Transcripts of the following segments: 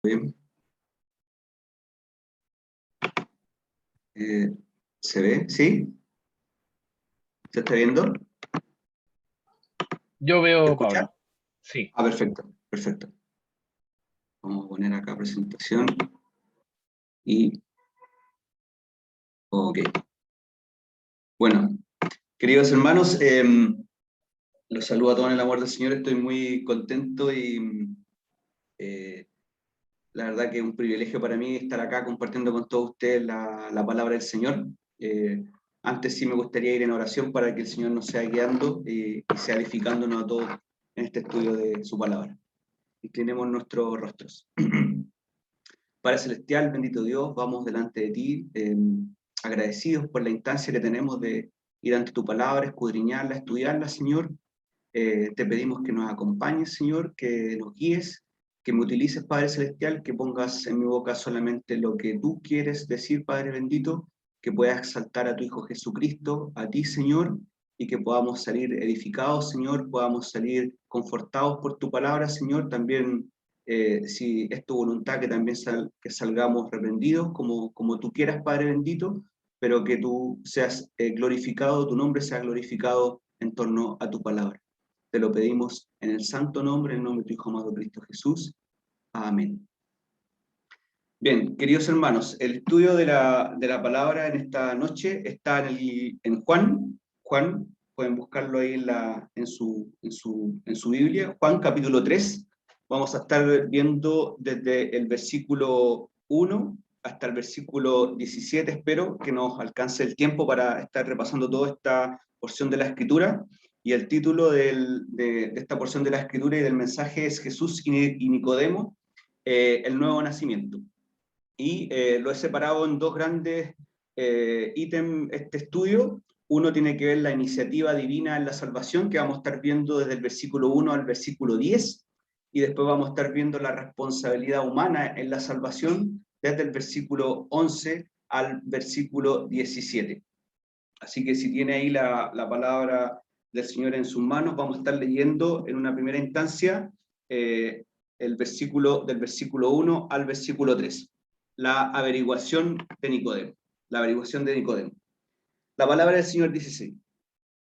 Bien. ¿Se ve? ¿Sí? ¿Se está viendo? Yo ¿Se veo, escucha? Pablo. Sí. Ah, perfecto, perfecto. Vamos a poner acá presentación y ok. Bueno, queridos hermanos, los saludo a todos en el amor del Señor. Estoy muy contento y eh, la verdad que es un privilegio para mí estar acá compartiendo con todos ustedes la palabra del Señor. Antes sí me gustaría ir en oración para que el Señor nos sea guiando y sea edificándonos a todos en este estudio de su palabra. Inclinemos nuestros rostros. Padre Celestial, bendito Dios, vamos delante de ti, agradecidos por la instancia que tenemos de ir ante tu palabra, escudriñarla, estudiarla, Señor. Te pedimos que nos acompañes, Señor, que nos guíes, que me utilices, Padre Celestial, que pongas en mi boca solamente lo que tú quieres decir, Padre bendito, que puedas exaltar a tu Hijo Jesucristo, a ti, Señor, y que podamos salir edificados, Señor, podamos salir confortados por tu palabra, Señor, también, si es tu voluntad, que también que salgamos reprendidos, como tú quieras, Padre bendito, pero que tú seas glorificado, tu nombre sea glorificado en torno a tu palabra. Te lo pedimos en el santo nombre, en el nombre de tu Hijo amado Cristo Jesús. Amén. Bien, queridos hermanos, el estudio de la palabra en esta noche está en Juan. Juan, pueden buscarlo ahí en su Biblia. Juan capítulo 3. Vamos a estar viendo desde el versículo 1 hasta el versículo 17. Espero que nos alcance el tiempo para estar repasando toda esta porción de la Escritura. Y el título de esta porción de la Escritura y del mensaje es Jesús y Nicodemo, el nuevo nacimiento. Y lo he separado en dos grandes ítems este estudio. Uno tiene que ver la iniciativa divina en la salvación, que vamos a estar viendo desde el versículo 1 al versículo 10, y después vamos a estar viendo la responsabilidad humana en la salvación desde el versículo 11 al versículo 17. Así que si tiene ahí la palabra del Señor en sus manos, vamos a estar leyendo en una primera instancia del versículo 1 al versículo 3. La averiguación de Nicodemo. La averiguación de Nicodemo. La palabra del Señor dice así: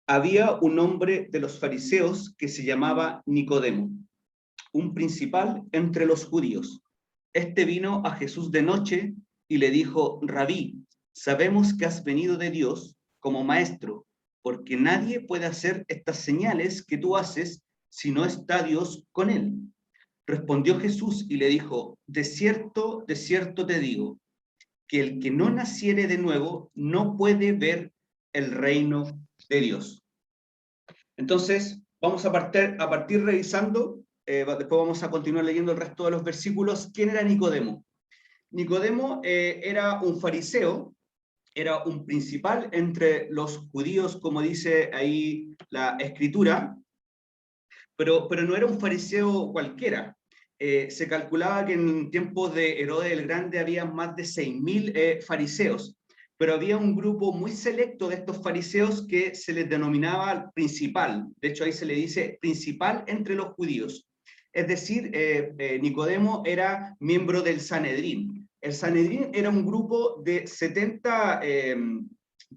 había un hombre de los fariseos que se llamaba Nicodemo, un principal entre los judíos. Este vino a Jesús de noche y le dijo: Rabí, sabemos que has venido de Dios como maestro, porque nadie puede hacer estas señales que tú haces si no está Dios con él. Respondió Jesús y le dijo: de cierto te digo, que el que no naciere de nuevo no puede ver el reino de Dios. Entonces, vamos a partir revisando, después vamos a continuar leyendo el resto de los versículos. ¿Quién era Nicodemo? Nicodemo era un fariseo, era un principal entre los judíos, como dice ahí la escritura, pero no era un fariseo cualquiera. Se calculaba que en tiempos de Herodes el Grande había más de 6.000 fariseos, pero había un grupo muy selecto de estos fariseos que se les denominaba principal. De hecho, ahí se le dice principal entre los judíos. Es decir, Nicodemo era miembro del Sanedrín. El Sanedrín era un grupo de 70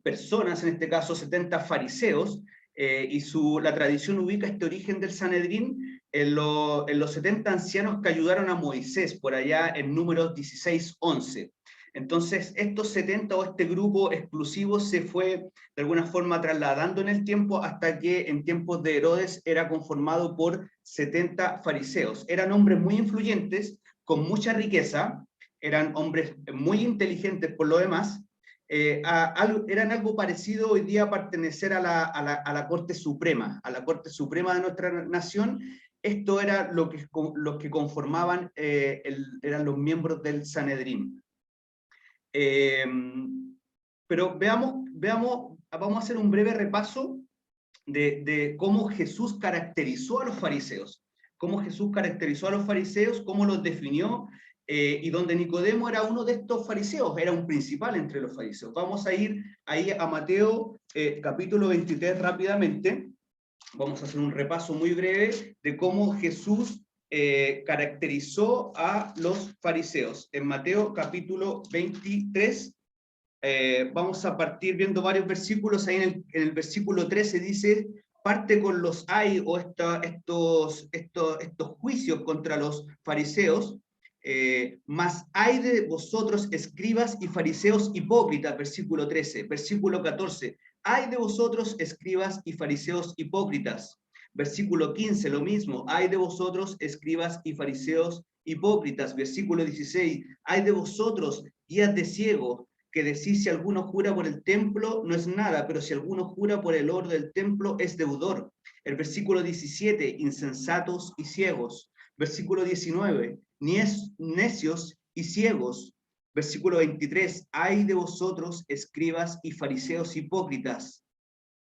personas, en este caso 70 fariseos, y la tradición ubica este origen del Sanedrín en los 70 ancianos que ayudaron a Moisés, por allá en Números 16-11. Entonces, estos 70 o este grupo exclusivo se fue de alguna forma trasladando en el tiempo hasta que en tiempos de Herodes era conformado por 70 fariseos. Eran hombres muy influyentes, con mucha riqueza, eran hombres muy inteligentes por lo demás, eran algo parecido hoy día a pertenecer a la Corte Suprema, a la Corte Suprema de nuestra nación. Esto era lo que conformaban, eran los miembros del Sanedrín. Pero veamos, vamos a hacer un breve repaso de cómo Jesús caracterizó a los fariseos, cómo Jesús caracterizó a los fariseos, cómo los definió, y donde Nicodemo era uno de estos fariseos, era un principal entre los fariseos. Vamos a ir ahí a Mateo capítulo 23 rápidamente. Vamos a hacer un repaso muy breve de cómo Jesús caracterizó a los fariseos. En Mateo capítulo 23, vamos a partir viendo varios versículos. Ahí en el versículo 13 dice, parte con los hay o estos juicios contra los fariseos, mas hay de vosotros escribas y fariseos hipócritas, versículo 13, versículo 14, hay de vosotros escribas y fariseos hipócritas, versículo 15, lo mismo, hay de vosotros escribas y fariseos hipócritas, versículo 16, hay de vosotros guías de ciegos, que decís si alguno jura por el templo no es nada, pero si alguno jura por el oro del templo es deudor. El versículo 17, insensatos y ciegos. Versículo 19, necios y ciegos. Versículo 23, ay de vosotros, escribas y fariseos hipócritas,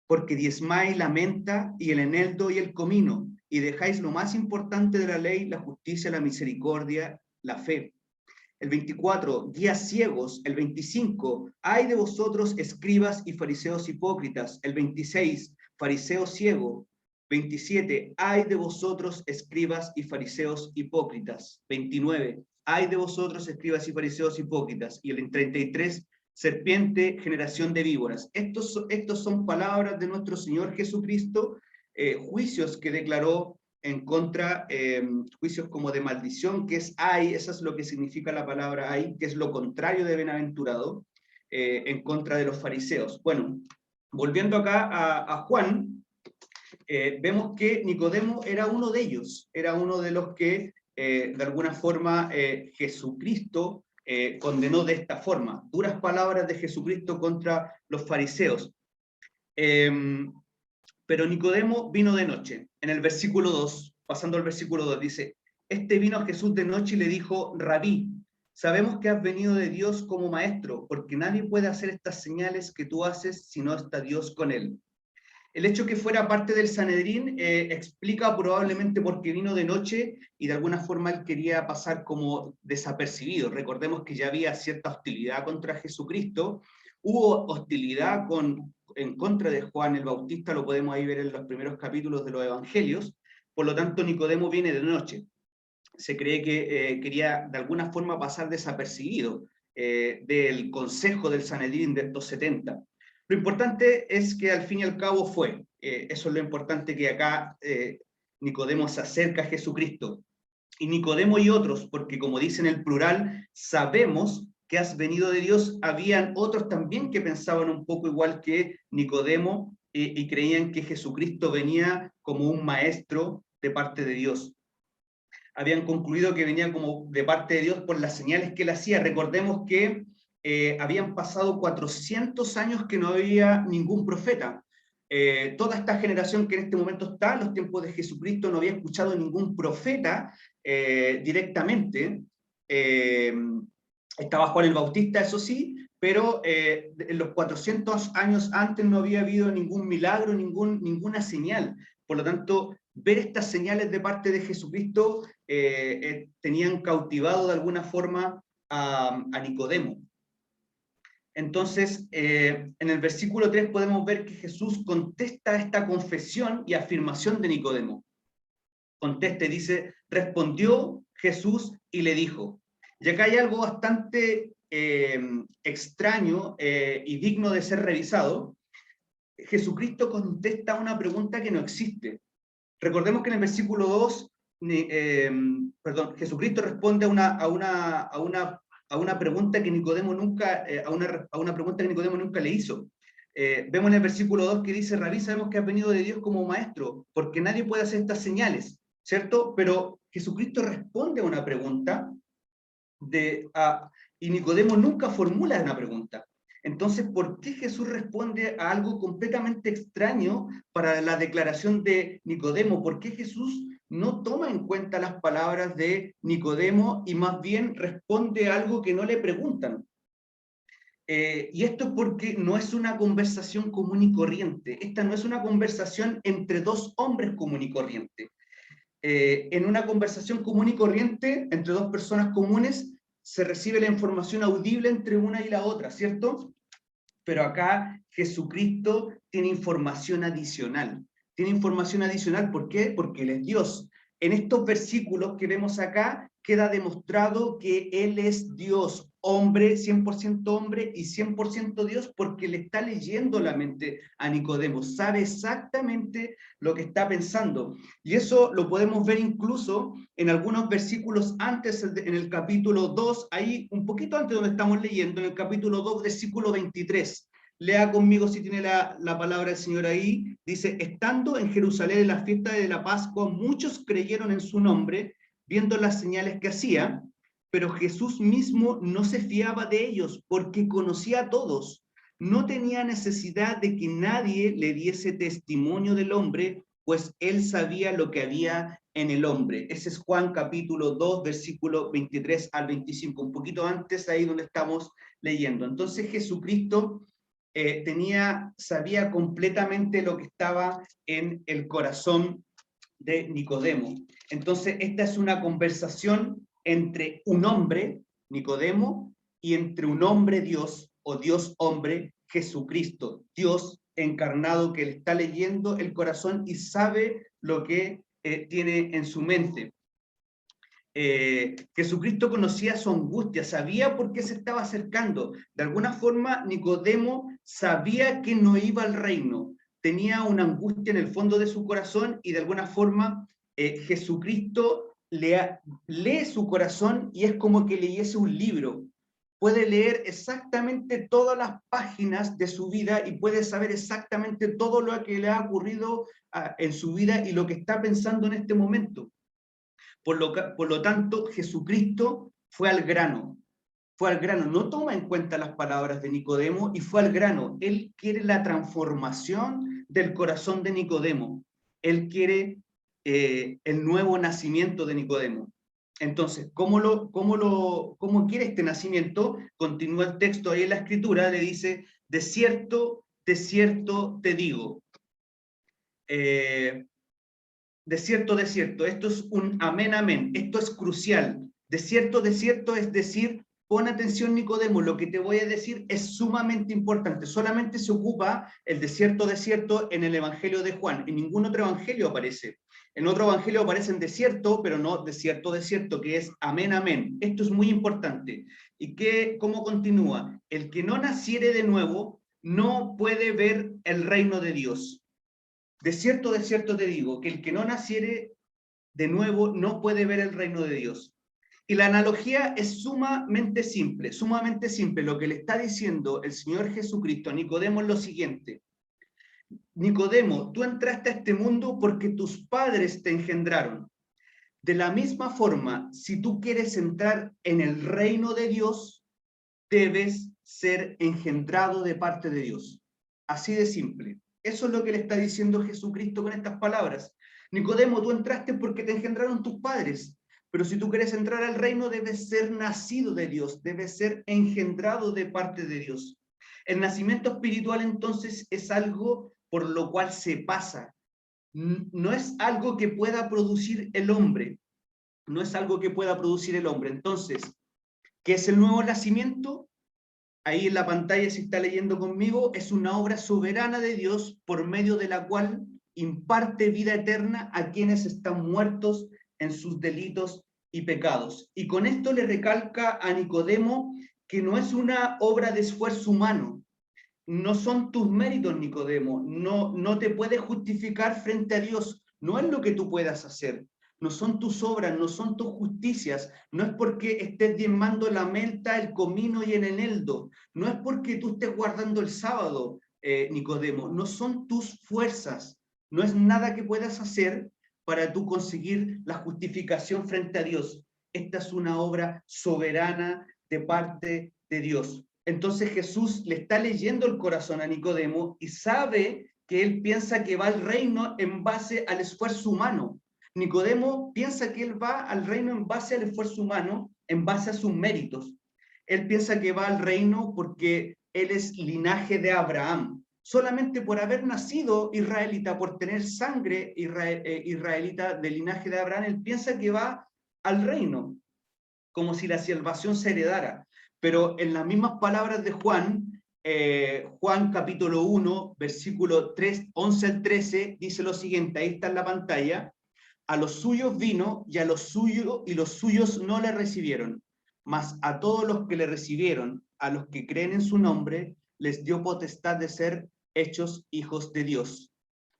porque diezmáis la menta y el eneldo y el comino, y dejáis lo más importante de la ley, la justicia, la misericordia, la fe. El 24, guías ciegos. El 25, ay de vosotros, escribas y fariseos hipócritas. El 26, fariseo ciego. 27, ay de vosotros, escribas y fariseos hipócritas. 29, ay de vosotros, escribas y fariseos hipócritas. Y el 33, serpiente, generación de víboras. Estos son palabras de nuestro Señor Jesucristo, juicios que declaró en contra, juicios como de maldición, que es ay, eso es lo que significa la palabra ay, que es lo contrario de bienaventurado, en contra de los fariseos. Bueno, volviendo acá a Juan, vemos que Nicodemo era uno de ellos, era uno de los que de alguna forma Jesucristo condenó de esta forma, duras palabras de Jesucristo contra los fariseos. Pero Nicodemo vino de noche. En el versículo 2, pasando al versículo 2, dice, este vino a Jesús de noche y le dijo, Rabí, sabemos que has venido de Dios como maestro, porque nadie puede hacer estas señales que tú haces si no está Dios con él. El hecho que fuera parte del Sanedrín explica probablemente por qué vino de noche y de alguna forma él quería pasar como desapercibido. Recordemos que ya había cierta hostilidad contra Jesucristo, hubo hostilidad en contra de Juan el Bautista, lo podemos ahí ver en los primeros capítulos de los Evangelios, por lo tanto Nicodemo viene de noche. Se cree que quería de alguna forma pasar desapercibido del consejo del Sanedrín de estos 70. Lo importante es que al fin y al cabo fue, eso es lo importante, que acá Nicodemo se acerca a Jesucristo. Y Nicodemo y otros, porque como dice en el plural, sabemos que has venido de Dios, habían otros también que pensaban un poco igual que Nicodemo y creían que Jesucristo venía como un maestro de parte de Dios. Habían concluido que venía como de parte de Dios por las señales que él hacía. Recordemos que habían pasado 400 años que no había ningún profeta. Toda esta generación que en este momento está, en los tiempos de Jesucristo, no había escuchado ningún profeta directamente. Estaba Juan el Bautista, eso sí, pero en los 400 años antes no había habido ningún milagro, ninguna señal. Por lo tanto, ver estas señales de parte de Jesucristo tenían cautivado de alguna forma a Nicodemo. Entonces, en el versículo 3 podemos ver que Jesús contesta esta confesión y afirmación de Nicodemo. Contesta y dice, respondió Jesús y le dijo. Y acá hay algo bastante extraño y digno de ser revisado. Jesucristo contesta una pregunta que no existe. Recordemos que en el versículo 2, Jesucristo responde a una pregunta que Nicodemo nunca, a una pregunta que Nicodemo nunca le hizo. Vemos en el versículo 2 que dice, Rabí, sabemos que has venido de Dios como maestro, porque nadie puede hacer estas señales, ¿cierto? Pero Jesucristo responde a una pregunta y Nicodemo nunca formula una pregunta. Entonces, ¿por qué Jesús responde a algo completamente extraño para la declaración de Nicodemo? ¿Por qué Jesús no toma en cuenta las palabras de Nicodemo y más bien responde a algo que no le preguntan? Y esto es porque no es una conversación común y corriente. Esta no es una conversación entre dos hombres común y corriente. En una conversación común y corriente entre dos personas comunes se recibe la información audible entre una y la otra, ¿cierto? Pero acá Jesucristo tiene información adicional. Tiene información adicional, ¿por qué? Porque Él es Dios. en estos versículos que vemos acá, queda demostrado que Él es Dios, hombre, 100% hombre y 100% Dios, porque le está leyendo la mente a Nicodemo, sabe exactamente lo que está pensando. Y eso lo podemos ver incluso en algunos versículos antes, en el capítulo 2, ahí un poquito antes donde estamos leyendo, en el capítulo 2, versículo 23. Lea conmigo si tiene la palabra del Señor ahí. Dice, estando en Jerusalén en la fiesta de la Pascua, muchos creyeron en su nombre, viendo las señales que hacía, pero Jesús mismo no se fiaba de ellos, porque conocía a todos. No tenía necesidad de que nadie le diese testimonio del hombre, pues él sabía lo que había en el hombre. Ese es Juan capítulo 2, versículo 23 al 25, un poquito antes ahí donde estamos leyendo. Entonces Jesucristo sabía completamente lo que estaba en el corazón de Nicodemo. Entonces, esta es una conversación entre un hombre, Nicodemo, y entre un hombre Dios, o Dios hombre, Jesucristo, Dios encarnado, que le está leyendo el corazón y sabe lo que tiene en su mente. Jesucristo conocía su angustia, sabía por qué se estaba acercando. De alguna forma, Nicodemo sabía que no iba al reino, tenía una angustia en el fondo de su corazón y de alguna forma Jesucristo lee su corazón y es como que leyese un libro. Puede leer exactamente todas las páginas de su vida y puede saber exactamente todo lo que le ha ocurrido en su vida y lo que está pensando en este momento. Por lo tanto, Jesucristo fue al grano, no toma en cuenta las palabras de Nicodemo y fue al grano. Él quiere la transformación del corazón de Nicodemo. Él quiere el nuevo nacimiento de Nicodemo. Entonces, ¿cómo quiere este nacimiento? Continúa el texto ahí en la escritura, le dice, de cierto te digo. De cierto, esto es un amén, amén, esto es crucial. De cierto, es decir, pon atención Nicodemo, lo que te voy a decir es sumamente importante. Solamente se ocupa el de cierto en el Evangelio de Juan, en ningún otro evangelio aparece. En otro evangelio aparece en desierto, pero no de cierto, que es amén, amén. Esto es muy importante. ¿Y cómo continúa? El que no naciere de nuevo no puede ver el reino de Dios. De cierto te digo, que el que no naciere de nuevo no puede ver el reino de Dios. Y la analogía es sumamente simple. Lo que le está diciendo el Señor Jesucristo a Nicodemo es lo siguiente. Nicodemo, tú entraste a este mundo porque tus padres te engendraron. De la misma forma, si tú quieres entrar en el reino de Dios, debes ser engendrado de parte de Dios. Así de simple. Eso es lo que le está diciendo Jesucristo con estas palabras. Nicodemo, tú entraste porque te engendraron tus padres, pero si tú quieres entrar al reino, debes ser nacido de Dios, debes ser engendrado de parte de Dios. El nacimiento espiritual entonces es algo por lo cual se pasa. No es algo que pueda producir el hombre. Entonces, ¿qué es el nuevo nacimiento? Ahí en la pantalla, si está leyendo conmigo, es una obra soberana de Dios por medio de la cual imparte vida eterna a quienes están muertos en sus delitos y pecados. Y con esto le recalca a Nicodemo que no es una obra de esfuerzo humano, no son tus méritos, Nicodemo, no te puedes justificar frente a Dios, no es lo que tú puedas hacer, no son tus obras, no son tus justicias, no es porque estés diezmando la menta, el comino y el eneldo, no es porque tú estés guardando el sábado, Nicodemo, no son tus fuerzas, no es nada que puedas hacer para tú conseguir la justificación frente a Dios. Esta es una obra soberana de parte de Dios. Entonces Jesús le está leyendo el corazón a Nicodemo y sabe que él piensa que va al reino en base al esfuerzo humano. Nicodemo piensa que él va al reino en base al esfuerzo humano, en base a sus méritos. Él piensa que va al reino porque él es linaje de Abraham. Solamente por haber nacido israelita, por tener sangre israelita del linaje de Abraham, él piensa que va al reino, como si la salvación se heredara. Pero en las mismas palabras de Juan, Juan capítulo 1, versículo 11 al 13, dice lo siguiente, ahí está en la pantalla, A los suyos vino, y los suyos no le recibieron. Mas a todos los que le recibieron, a los que creen en su nombre, les dio potestad de ser hechos hijos de Dios,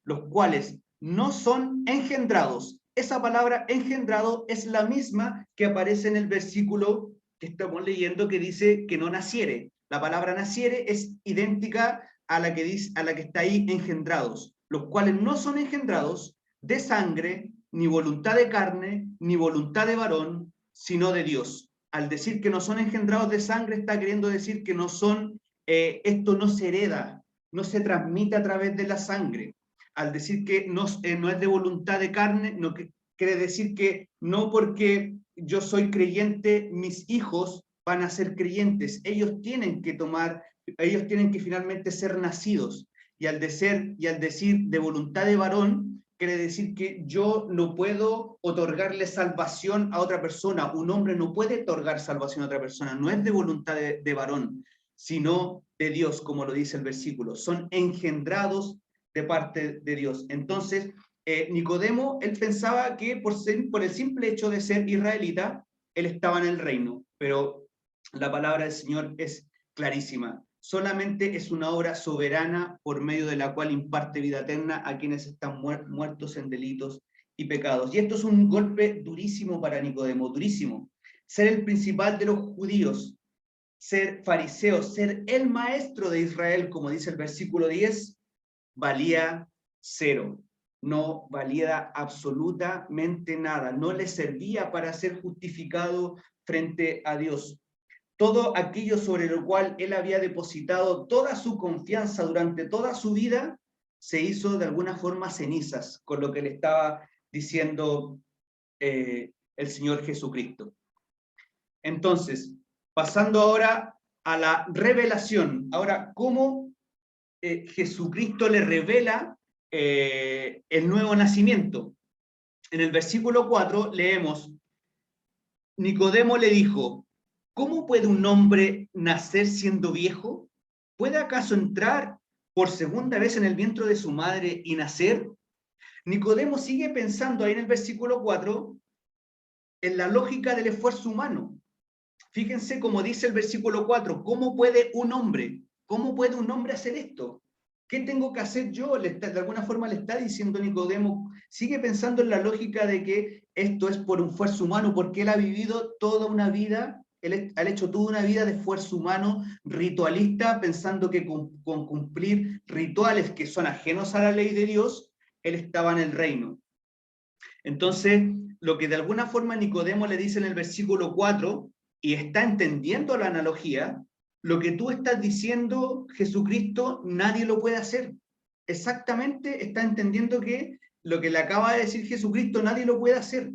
los cuales no son engendrados. Esa palabra engendrado es la misma que aparece en el versículo que estamos leyendo, que dice que no naciere. La palabra naciere es idéntica a la que está ahí, engendrados, los cuales no son engendrados de sangre, ni voluntad de carne, ni voluntad de varón, sino de Dios. Al decir que no son engendrados de sangre, está queriendo decir que no son, esto no se hereda, no se transmite a través de la sangre. Al decir que no es de voluntad de carne, no quiere decir que no porque yo soy creyente, mis hijos van a ser creyentes. Ellos tienen que finalmente ser nacidos. Y al decir de voluntad de varón, quiere decir que yo no puedo otorgarle salvación a otra persona. Un hombre no puede otorgar salvación a otra persona. No es de voluntad de varón, sino de Dios, como lo dice el versículo. Son engendrados de parte de Dios. Entonces, Nicodemo, él pensaba que por el simple hecho de ser israelita, él estaba en el reino, pero la palabra del Señor es clarísima. Solamente es una obra soberana por medio de la cual imparte vida eterna a quienes están muertos en delitos y pecados. Y esto es un golpe durísimo para Nicodemo, durísimo. Ser el principal de los judíos, ser fariseo, ser el maestro de Israel, como dice el versículo 10, valía cero, no valía absolutamente nada, no le servía para ser justificado frente a Dios. Todo aquello sobre lo cual él había depositado toda su confianza durante toda su vida, se hizo de alguna forma cenizas con lo que le estaba diciendo el Señor Jesucristo. Entonces, pasando ahora a la revelación. Ahora, ¿cómo Jesucristo le revela el nuevo nacimiento? En el versículo 4 leemos: Nicodemo le dijo, ¿cómo puede un hombre nacer siendo viejo? ¿Puede acaso entrar por segunda vez en el vientre de su madre y nacer? Nicodemo sigue pensando ahí en el versículo 4 en la lógica del esfuerzo humano. Fíjense cómo dice el versículo 4, ¿cómo puede un hombre hacer esto? ¿Qué tengo que hacer yo? De alguna forma le está diciendo Nicodemo, sigue pensando en la lógica de que esto es por un esfuerzo humano, porque él ha vivido toda una vida, él ha hecho toda una vida de esfuerzo humano, ritualista, pensando que con cumplir rituales que son ajenos a la ley de Dios, él estaba en el reino. Entonces, lo que de alguna forma Nicodemo le dice en el versículo 4, y está entendiendo la analogía, lo que tú estás diciendo, Jesucristo, nadie lo puede hacer. Exactamente está entendiendo que lo que le acaba de decir Jesucristo, nadie lo puede hacer.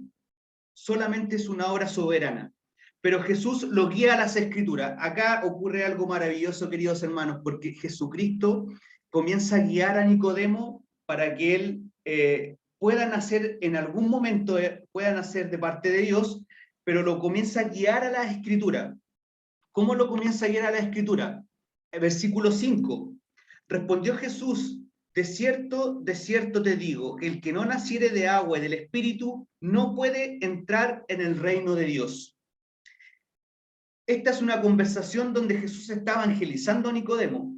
Solamente es una obra soberana. Pero Jesús lo guía a las Escrituras. Acá ocurre algo maravilloso, queridos hermanos, porque Jesucristo comienza a guiar a Nicodemo para que él pueda nacer en algún momento, pueda nacer de parte de Dios, pero lo comienza a guiar a la Escritura. ¿Cómo lo comienza a guiar a la Escritura? El versículo 5. Respondió Jesús, de cierto te digo, que el que no naciere de agua y del Espíritu no puede entrar en el reino de Dios. Esta es una conversación donde Jesús está evangelizando a Nicodemo.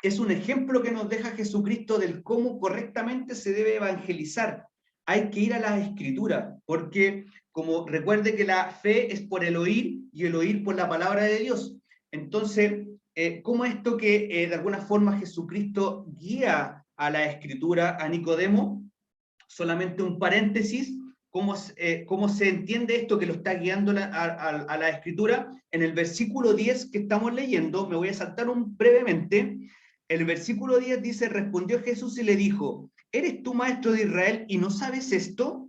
Es un ejemplo que nos deja Jesucristo del cómo correctamente se debe evangelizar. Hay que ir a las Escrituras, porque como recuerde que la fe es por el oír y el oír por la palabra de Dios. Entonces, ¿cómo esto que de alguna forma Jesucristo guía a la Escritura a Nicodemo? Solamente un paréntesis, ¿cómo se entiende esto que lo está guiando a la Escritura? En el versículo 10 que estamos leyendo, me voy a saltar brevemente. El versículo 10 dice, respondió Jesús y le dijo, ¿eres tú maestro de Israel y no sabes esto?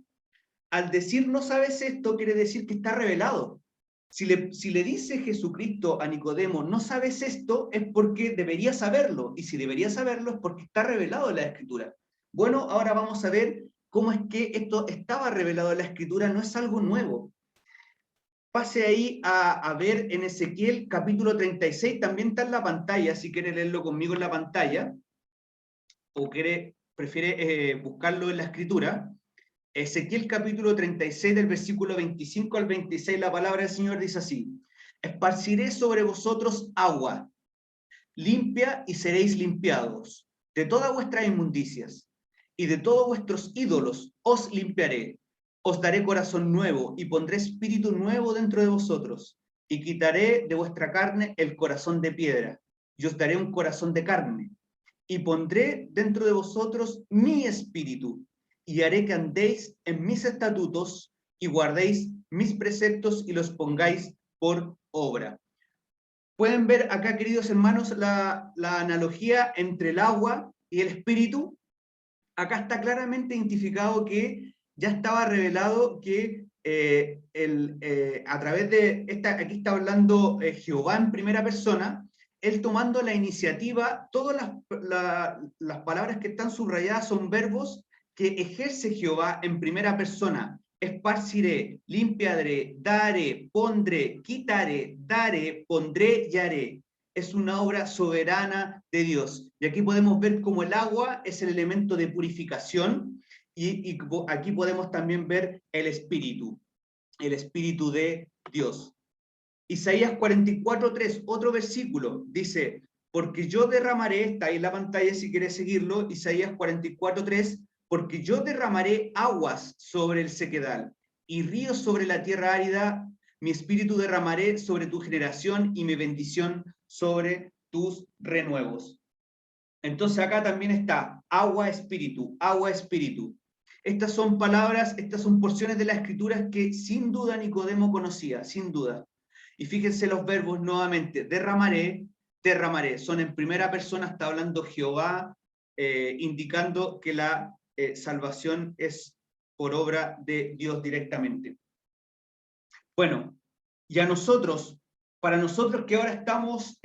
Al decir no sabes esto, quiere decir que está revelado. Si le dice Jesucristo a Nicodemo, no sabes esto, es porque debería saberlo. Y si debería saberlo, es porque está revelado en la Escritura. Bueno, ahora vamos a ver cómo es que esto estaba revelado en la Escritura, no es algo nuevo. Pase ahí a ver en Ezequiel capítulo 36, también está en la pantalla, si quiere leerlo conmigo en la pantalla, o prefiere buscarlo en la Escritura. Ezequiel capítulo 36, del versículo 25 al 26, la palabra del Señor dice así: esparciré sobre vosotros agua limpia y seréis limpiados de todas vuestras inmundicias, y de todos vuestros ídolos os limpiaré. Os daré corazón nuevo, y pondré espíritu nuevo dentro de vosotros, y quitaré de vuestra carne el corazón de piedra, y os daré un corazón de carne, y pondré dentro de vosotros mi espíritu, y haré que andéis en mis estatutos, y guardéis mis preceptos, y los pongáis por obra. Pueden ver acá, queridos hermanos, la analogía entre el agua y el espíritu. Acá está claramente identificado que ya estaba revelado que a través de aquí está hablando Jehová en primera persona, él tomando la iniciativa. Todas las palabras que están subrayadas son verbos que ejerce Jehová en primera persona. Esparciré, limpiaré, daré, pondré, quitaré, daré, pondré y haré. Es una obra soberana de Dios. Y aquí podemos ver cómo el agua es el elemento de purificación, y aquí podemos también ver el espíritu de Dios. Isaías 44:3, otro versículo, dice: porque yo derramaré, está ahí en la pantalla si quieres seguirlo, Isaías 44:3, porque yo derramaré aguas sobre el sequedal y ríos sobre la tierra árida, mi espíritu derramaré sobre tu generación y mi bendición sobre tus renuevos. Entonces acá también está agua, espíritu, agua, espíritu. Estas son palabras, estas son porciones de las escrituras que sin duda Nicodemo conocía, sin duda. Y fíjense los verbos nuevamente: derramaré, derramaré. Son en primera persona, está hablando Jehová, indicando que la salvación es por obra de Dios directamente. Bueno, y a nosotros, para nosotros que ahora estamos,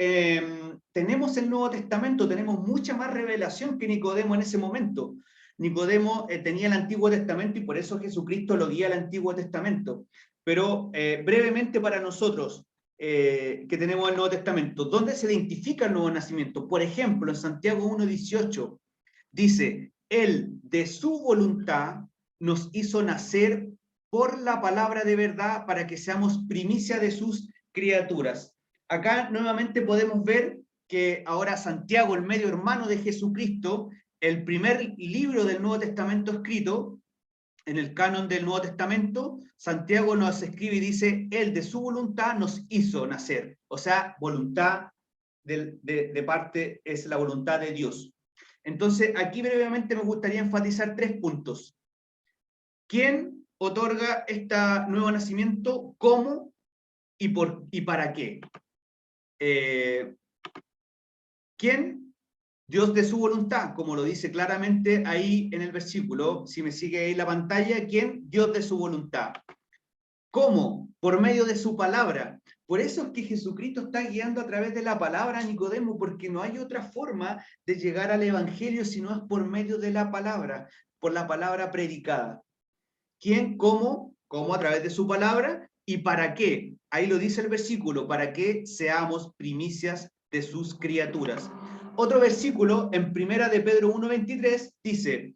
tenemos el Nuevo Testamento, tenemos mucha más revelación que Nicodemo en ese momento. Nicodemo tenía el Antiguo Testamento y por eso Jesucristo lo guía al Antiguo Testamento. Pero brevemente para nosotros, que tenemos el Nuevo Testamento, ¿dónde se identifica el nuevo nacimiento? Por ejemplo, en Santiago 1:18 dice: Él de su voluntad nos hizo nacer por la palabra de verdad, para que seamos primicia de sus criaturas. Acá nuevamente podemos ver que ahora Santiago, el medio hermano de Jesucristo, el primer libro del Nuevo Testamento escrito, en el canon del Nuevo Testamento, Santiago nos escribe y dice: Él de su voluntad nos hizo nacer. O sea, voluntad de parte es la voluntad de Dios. Entonces, aquí brevemente me gustaría enfatizar 3 puntos. ¿Quién otorga este nuevo nacimiento? ¿Cómo? ¿Y para qué? ¿Quién? Dios de su voluntad, como lo dice claramente ahí en el versículo. Si me sigue ahí la pantalla, ¿quién? Dios de su voluntad. ¿Cómo? Por medio de su palabra. Por eso es que Jesucristo está guiando a través de la palabra a Nicodemo, porque no hay otra forma de llegar al evangelio si no es por medio de la palabra, por la palabra predicada. ¿Quién? ¿Cómo? ¿Cómo? A través de su palabra. ¿Y para qué? Ahí lo dice el versículo: para que seamos primicias de sus criaturas. Otro versículo en Primera de Pedro 1:23 dice,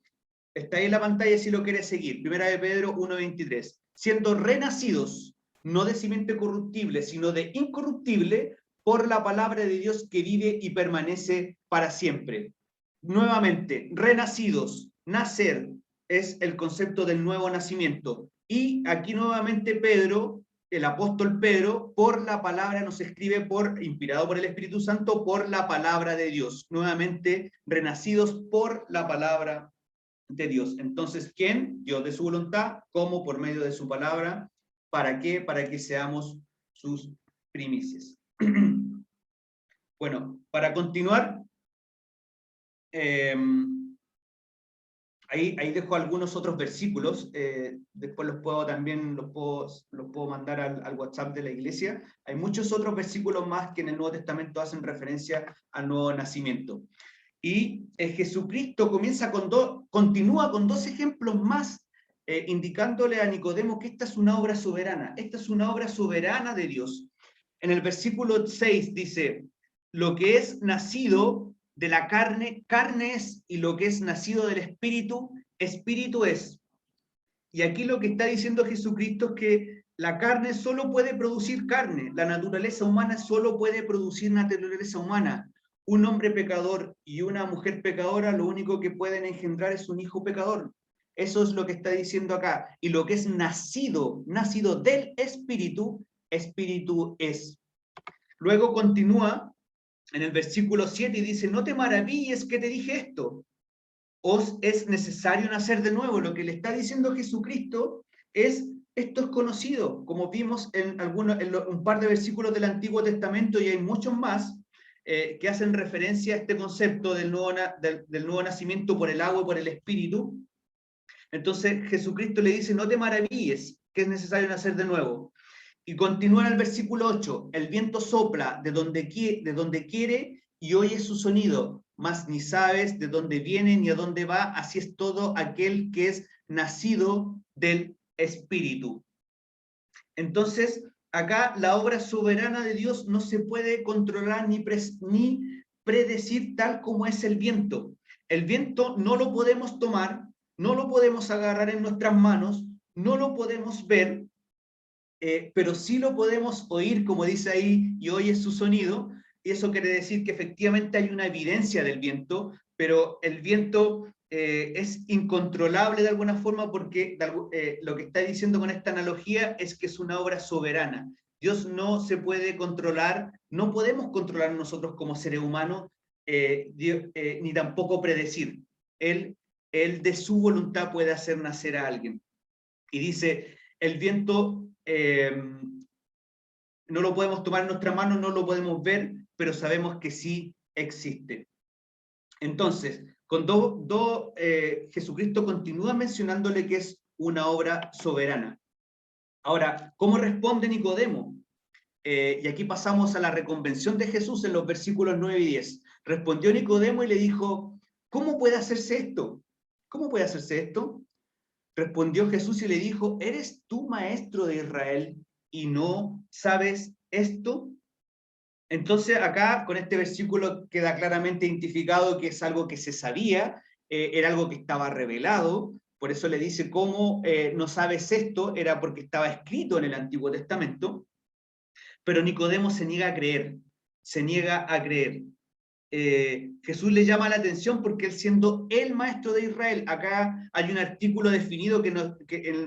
está ahí en la pantalla si lo quieres seguir, Primera de Pedro 1:23, siendo renacidos, no de simiente corruptible, sino de incorruptible, por la palabra de Dios que vive y permanece para siempre. Nuevamente, renacidos, nacer, es el concepto del nuevo nacimiento. Y aquí nuevamente Pedro, el apóstol Pedro, por la palabra nos escribe, inspirado por el Espíritu Santo, por la palabra de Dios. Nuevamente, renacidos por la palabra de Dios. Entonces, ¿quién? Dios de su voluntad. ¿Cómo? Por medio de su palabra. ¿Para qué? Para que seamos sus primicias. Bueno, para continuar, ahí dejo algunos otros versículos, después los puedo mandar al WhatsApp de la iglesia. Hay muchos otros versículos más que en el Nuevo Testamento hacen referencia al nuevo nacimiento. Y Jesucristo continúa con 2 ejemplos más, indicándole a Nicodemo que esta es una obra soberana, esta es una obra soberana de Dios. En el versículo 6 dice: lo que es nacido de la carne, carne es, y lo que es nacido del espíritu, espíritu es. Y aquí lo que está diciendo Jesucristo es que la carne solo puede producir carne, la naturaleza humana solo puede producir naturaleza humana. Un hombre pecador y una mujer pecadora lo único que pueden engendrar es un hijo pecador. Eso es lo que está diciendo acá. Y lo que es nacido del Espíritu, Espíritu es. Luego continúa en el versículo 7 y dice, no te maravilles que te dije esto. Os es necesario nacer de nuevo. Lo que le está diciendo Jesucristo es, esto es conocido, como vimos en un par de versículos del Antiguo Testamento, y hay muchos más que hacen referencia a este concepto del nuevo nacimiento por el agua y por el Espíritu. Entonces Jesucristo le dice, no te maravilles que es necesario nacer de nuevo. Y continúa en el versículo 8, el viento sopla de donde quiere y oyes su sonido, mas ni sabes de dónde viene ni a dónde va, así es todo aquel que es nacido del Espíritu. Entonces, acá la obra soberana de Dios no se puede controlar ni predecir tal como es el viento. El viento no lo podemos tomar, no lo podemos agarrar en nuestras manos, no lo podemos ver, pero sí lo podemos oír, como dice ahí, y oye su sonido, y eso quiere decir que efectivamente hay una evidencia del viento, pero el viento es incontrolable de alguna forma porque lo que está diciendo con esta analogía es que es una obra soberana. Dios no se puede controlar, no podemos controlar nosotros como seres humanos, ni tampoco predecir. Él de su voluntad puede hacer nacer a alguien. Y dice, el viento no lo podemos tomar en nuestra mano, no lo podemos ver, pero sabemos que sí existe. Entonces, Jesucristo continúa mencionándole que es una obra soberana. Ahora, ¿cómo responde Nicodemo? Y aquí pasamos a la reconvención de Jesús en los versículos 9 y 10. Respondió Nicodemo y le dijo, ¿cómo puede hacerse esto? ¿Cómo puede hacerse esto? Respondió Jesús y le dijo, ¿eres tú maestro de Israel y no sabes esto? Entonces acá con este versículo queda claramente identificado que es algo que se sabía, era algo que estaba revelado, por eso le dice, ¿cómo no sabes esto? Era porque estaba escrito en el Antiguo Testamento, pero Nicodemo se niega a creer, se niega a creer. Jesús le llama la atención porque él siendo el maestro de Israel, acá hay un artículo definido que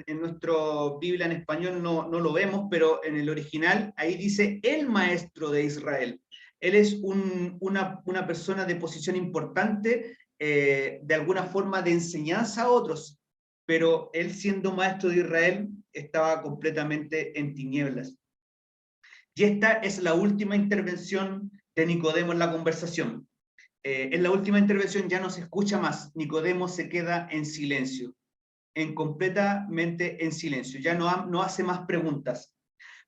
en nuestra Biblia en español no lo vemos, pero en el original ahí dice el maestro de Israel. Él es una persona de posición importante, de alguna forma de enseñanza a otros, pero él siendo maestro de Israel estaba completamente en tinieblas. Y esta es la última intervención de Nicodemo en la conversación. En la última intervención ya no se escucha más. Nicodemo se queda en silencio, completamente en silencio. Ya no hace más preguntas.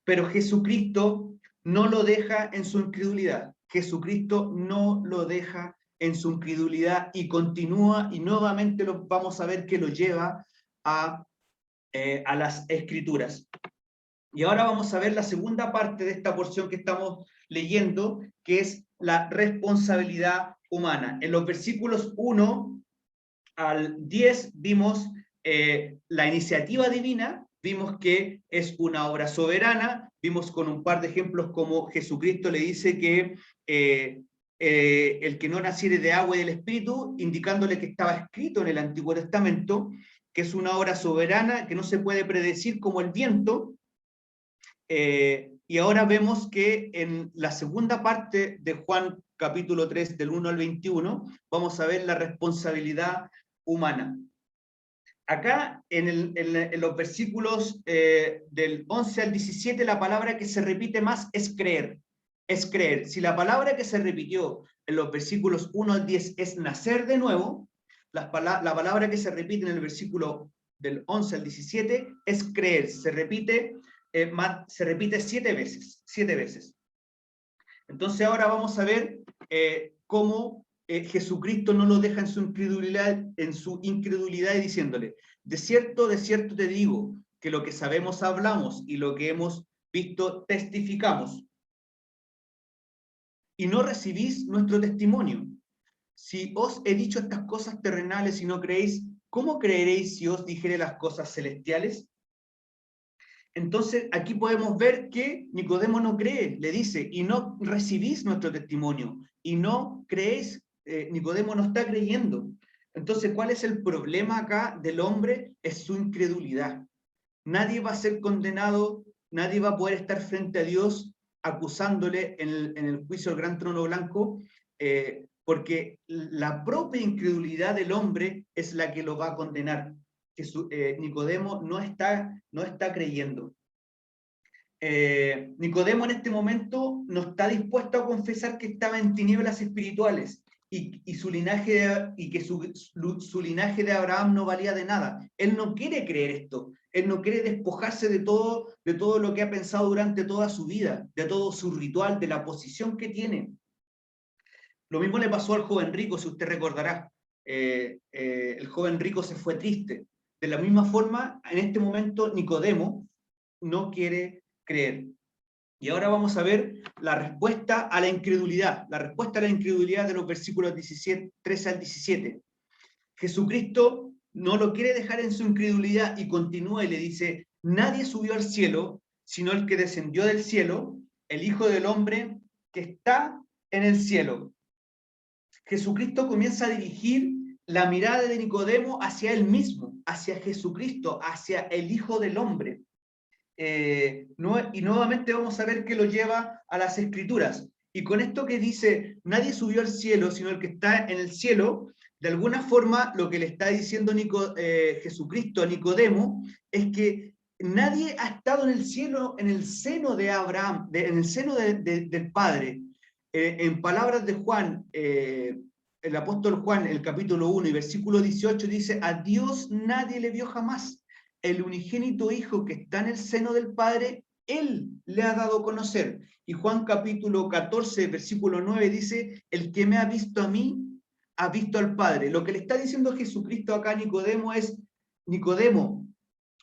Pero Jesucristo no lo deja en su incredulidad. Jesucristo no lo deja en su incredulidad y continúa, y nuevamente vamos a ver que lo lleva a las Escrituras. Y ahora vamos a ver la segunda parte de esta porción que estamos leyendo, que es la responsabilidad humana. En los versículos 1 al 10 vimos la iniciativa divina, vimos que es una obra soberana, vimos con un par de ejemplos como Jesucristo le dice que el que no naciere de agua y del Espíritu, indicándole que estaba escrito en el Antiguo Testamento, que es una obra soberana que no se puede predecir como el viento. Y ahora vemos que en la segunda parte de Juan capítulo 3, del 1 al 21, vamos a ver la responsabilidad humana. Acá en los versículos del 11 al 17, la palabra que se repite más es creer. Es creer. Si la palabra que se repitió en los versículos 1 al 10 es nacer de nuevo, la palabra que se repite en el versículo del 11 al 17 es creer. Se repite 7 veces. 7 veces. Entonces ahora vamos a ver cómo Jesucristo no lo deja en su incredulidad y diciéndole, de cierto te digo, que lo que sabemos hablamos y lo que hemos visto testificamos. Y no recibís nuestro testimonio. Si os he dicho estas cosas terrenales y no creéis, ¿cómo creeréis si os dijere las cosas celestiales? Entonces, aquí podemos ver que Nicodemo no cree, le dice, y no recibís nuestro testimonio, y no creéis, Nicodemo no está creyendo. Entonces, ¿cuál es el problema acá del hombre? Es su incredulidad. Nadie va a ser condenado, nadie va a poder estar frente a Dios acusándole en el juicio del gran trono blanco, porque la propia incredulidad del hombre es la que lo va a condenar. Que Nicodemo no está creyendo. Nicodemo en este momento no está dispuesto a confesar que estaba en tinieblas espirituales y que su linaje de Abraham no valía de nada. Él no quiere creer esto. Él no quiere despojarse de todo lo que ha pensado durante toda su vida, de todo su ritual, de la posición que tiene. Lo mismo le pasó al joven rico, si usted recordará. El joven rico se fue triste. De la misma forma, en este momento, Nicodemo no quiere creer. Y ahora vamos a ver la respuesta a la incredulidad, de los versículos 13 al 17. Jesucristo no lo quiere dejar en su incredulidad y continúa y le dice, nadie subió al cielo, sino el que descendió del cielo, el Hijo del Hombre que está en el cielo. Jesucristo comienza a dirigir la mirada de Nicodemo hacia él mismo, hacia Jesucristo, hacia el Hijo del Hombre. Y nuevamente vamos a ver que lo lleva a las Escrituras. Y con esto que dice, nadie subió al cielo, sino el que está en el cielo, de alguna forma lo que le está diciendo Jesucristo a Nicodemo es que nadie ha estado en el cielo, en el seno de Abraham, en el seno del Padre. En palabras de Juan, el apóstol Juan, el capítulo 1 y versículo 18 dice, a Dios nadie le vio jamás. El unigénito Hijo que está en el seno del Padre, Él le ha dado a conocer. Y Juan capítulo 14, versículo 9 dice, el que me ha visto a mí, ha visto al Padre. Lo que le está diciendo Jesucristo acá a Nicodemo es, Nicodemo,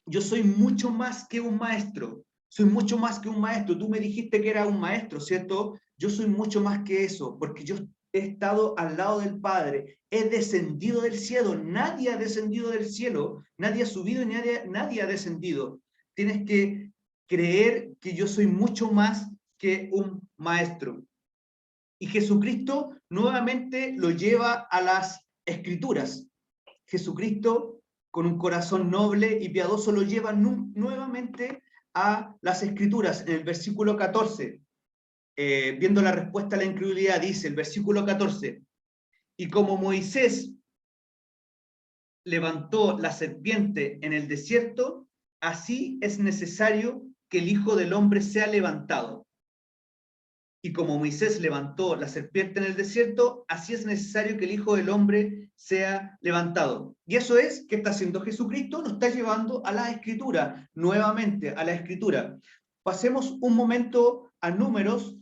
yo soy mucho más que un maestro. Soy mucho más que un maestro. Tú me dijiste que era un maestro, ¿cierto? Yo soy mucho más que eso, porque yo he estado al lado del Padre, he descendido del cielo, nadie ha descendido del cielo, nadie ha subido y nadie ha descendido. Tienes que creer que yo soy mucho más que un maestro. Y Jesucristo nuevamente lo lleva a las Escrituras. Jesucristo, con un corazón noble y piadoso, lo lleva nuevamente a las Escrituras. En el versículo 14, viendo la respuesta a la incredulidad, dice el versículo 14, y como Moisés levantó la serpiente en el desierto, así es necesario que el Hijo del Hombre sea levantado. Y como Moisés levantó la serpiente en el desierto, así es necesario que el Hijo del Hombre sea levantado. Y eso es que está haciendo Jesucristo, nos está llevando a la Escritura, nuevamente a la Escritura. Pasemos un momento a Números,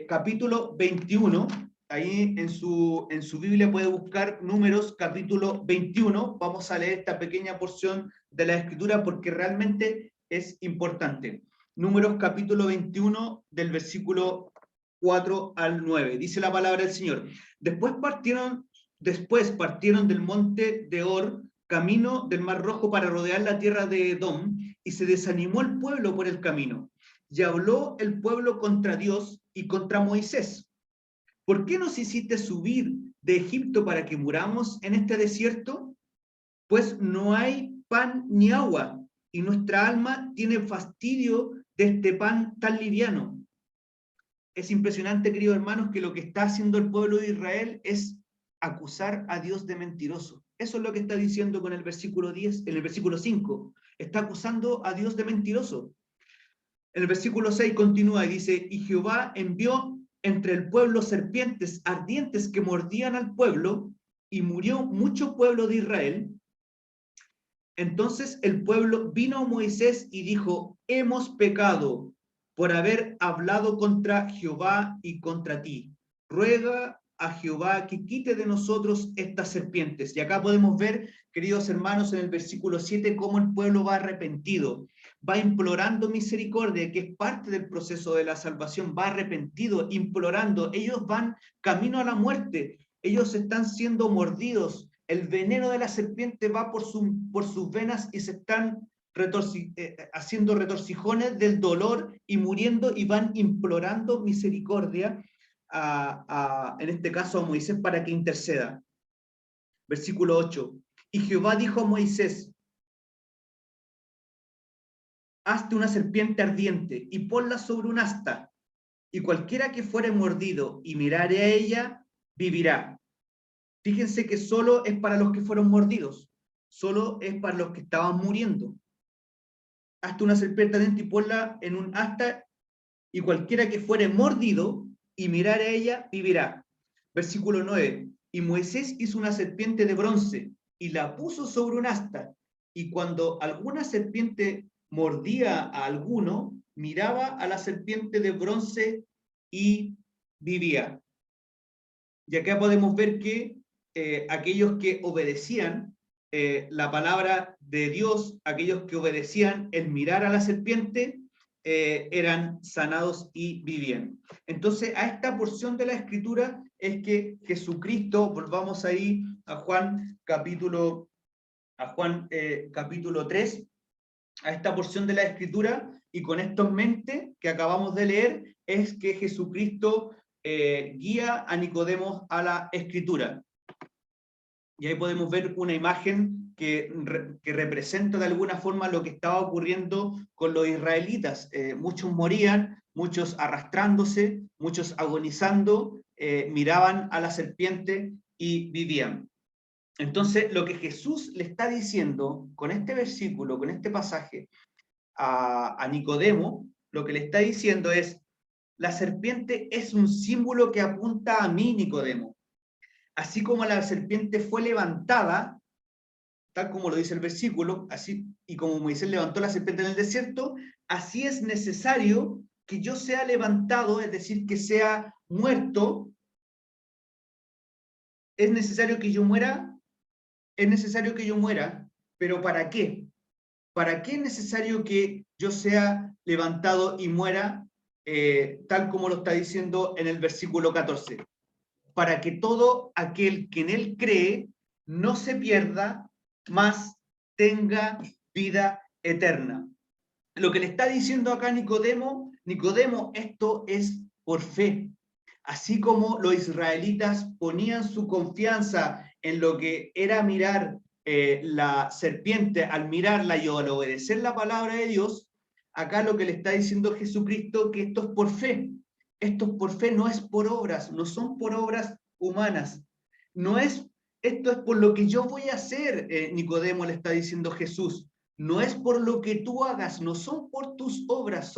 capítulo 21. Ahí en su Biblia puede buscar Números, capítulo 21. Vamos a leer esta pequeña porción de la Escritura porque realmente es importante. Números, capítulo 21, del versículo 4 al 9. Dice la palabra del Señor. Después partieron del monte de Or, camino del Mar Rojo para rodear la tierra de Edom, y se desanimó el pueblo por el camino. Y habló el pueblo contra Dios y contra Moisés. ¿Por qué nos hiciste subir de Egipto para que muramos en este desierto? Pues no hay pan ni agua, y nuestra alma tiene fastidio de este pan tan liviano. Es impresionante, queridos hermanos, que lo que está haciendo el pueblo de Israel es acusar a Dios de mentiroso. Eso es lo que está diciendo con el versículo 10, en el versículo 5. Está acusando a Dios de mentiroso. En el versículo 6 continúa y dice, y Jehová envió entre el pueblo serpientes ardientes que mordían al pueblo, y murió mucho pueblo de Israel. Entonces el pueblo vino a Moisés y dijo, hemos pecado por haber hablado contra Jehová y contra ti. Ruega a Jehová que quite de nosotros estas serpientes. Y acá podemos ver, queridos hermanos, en el versículo 7, cómo el pueblo va arrepentido, va implorando misericordia, que es parte del proceso de la salvación, va arrepentido, implorando. Ellos van camino a la muerte, ellos están siendo mordidos, el veneno de la serpiente va por sus venas y se están haciendo retorcijones del dolor y muriendo y van implorando misericordia en este caso a Moisés para que interceda. Versículo 8. Y Jehová dijo a Moisés: hazte una serpiente ardiente y ponla sobre un asta, y cualquiera que fuere mordido y mirare a ella, vivirá. Fíjense que solo es para los que fueron mordidos, solo es para los que estaban muriendo. Hazte una serpiente ardiente y ponla en un asta, y cualquiera que fuere mordido y mirare a ella, vivirá. Versículo 9. Y Moisés hizo una serpiente de bronce y la puso sobre un asta, y cuando alguna serpiente mordía a alguno, miraba a la serpiente de bronce y vivía. Y acá podemos ver que aquellos que obedecían la palabra de Dios, aquellos que obedecían el mirar a la serpiente, eran sanados y vivían. Entonces, a esta porción de la Escritura es que Jesucristo, volvamos ahí a Juan capítulo 3, a esta porción de la Escritura, y con esto en mente que acabamos de leer, es que Jesucristo guía a Nicodemo a la Escritura. Y ahí podemos ver una imagen que representa de alguna forma lo que estaba ocurriendo con los israelitas. Muchos morían, muchos arrastrándose, muchos agonizando, miraban a la serpiente y vivían. Entonces, lo que Jesús le está diciendo con este versículo, con este pasaje, a Nicodemo, lo que le está diciendo es: la serpiente es un símbolo que apunta a mí, Nicodemo. Así como la serpiente fue levantada, tal como lo dice el versículo, así y como Moisés levantó la serpiente en el desierto, así es necesario que yo sea levantado, es decir, que sea muerto. Es necesario que yo muera, pero ¿para qué? ¿Para qué es necesario que yo sea levantado y muera, tal como lo está diciendo en el versículo 14? Para que todo aquel que en él cree no se pierda, mas tenga vida eterna. Lo que le está diciendo acá Nicodemo, esto es por fe. Así como los israelitas ponían su confianza en lo que era mirar la serpiente, al mirarla y al obedecer la palabra de Dios, acá lo que le está diciendo Jesucristo, que esto es por fe. Esto es por fe, no es por obras, no son por obras humanas. Esto es por lo que yo voy a hacer, Nicodemo le está diciendo Jesús. No es por lo que tú hagas, no son por tus obras,